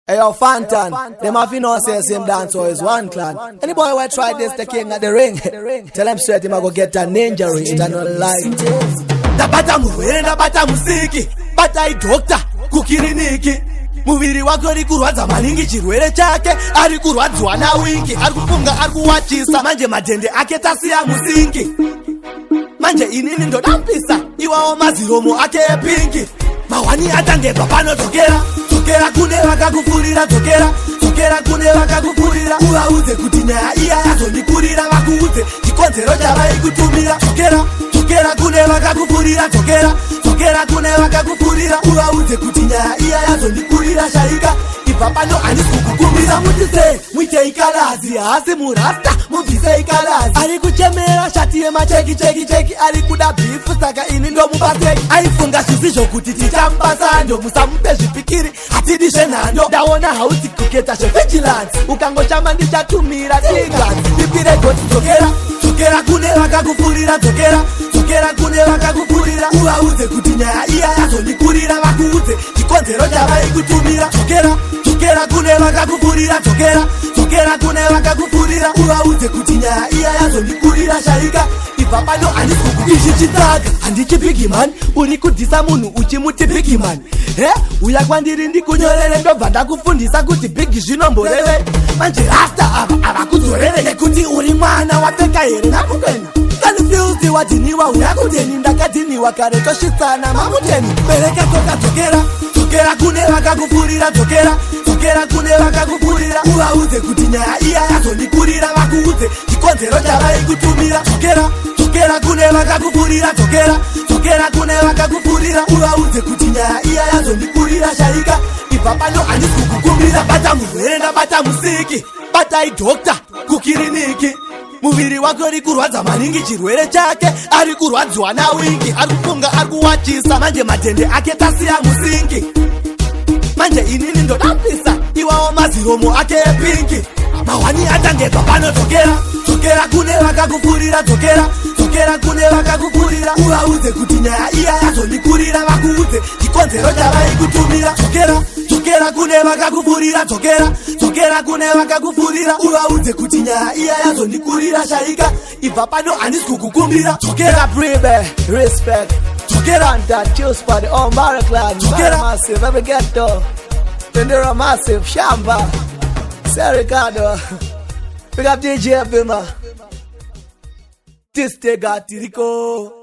Hey yo, Fantan, them have no say same dance or is one clan. Any boy who try this, the king at the ring. Tell him straight him I go get a ninja ring. It no lie. Dabata muwere, dabata musiki, bata doctor, kukiriniki. Muviri wako ari kurwadza maningi chirwere chake ari kurwadzwa na wingi ari kufunga ari kuwachisa manje matende ake tasiya musingi manje inini ndodambisa iwawo maziromo ake epingi mawani atangeba panotokera tokera kune vakakufurira tokera kune vakakufurira uvaudze kuti nyaya iya yazondikurira vakuudze chikonzero chavaikutumira tokera kune vakakufurira tokera kune vakakufurira uvaudze kuti nyaya iya yazondikurira shaika ibva pano handisi kukukumbira mutise muite ikalazi hasi murasta mubvise ikalazi ari kuchemera shati yemacheki ari kuda bhifu saka ini ndomupateki aifunga zvisizvo kuti tichamubasa ndomusamupe zvipikiri hatidi zvenhando ndaona hausi kuketa zvevigilance ukangochama ndichatumira tiganzi ndipire goti tokera kune vakakufurira tokera kune vakakufurira uvaudze kuti nyaya iya yazondikurira vakuudze chikonzero chavaikutumira tokera kune vakakufurira tokera kune vakakufurira uvaudze kuti nyaya iya yazondikurira shaika ibva pano handisi kukuishi chitsaka handiki bigimani uri kudhisa munhu uchimuti bigimani uya kwandiri ndikunyorere ndobva ndakufundisa kuti bigi zvinomboreve manje rasta ava avakudzorere nekuti uri mwana wapfeka here namuteni kanifyuzi wadhiniwa uya kudeni ndakadhiniwa kare tosvitsana mamuteni bereka tokera kune vakakufurira tokera kune vakakufurira uvaudze kuti nyaya iya yazondikurira vakuudze chikonzero chavaikutumira tokera kune vakakufurira tokera kune vakakufurira uvaudze kuti nyaya iya yazondikurira shaika ibva pano handisi kukukumbira bata murwere ndabata musiki batai dokta kukiriniki muviri wako ari kurwadza maningi chirwere chake ari kurwadzwa na wingi ari kufunga ari kuwachisa manje matende ake tasiya musingi manje inini ndodambisa iwawo maziromo ake epingi mawani atangeba pano tokera kune vakakufurira tokera kune vakakufurira uvaudze kuti nyaya iya yazondikurira vakuudze chikonzero chavaikutumira tokera kune vakakufurira tokera kune vakakufurira uvaudze kuti nyaya iya yazondikurira shaika ibva pano handisi kukukumbira tokera pribe respect tokera and that choose for the all Maraclan massive every ghetto Tendera massive Shamba Sericado pick up DJ Bima this day got Tiriko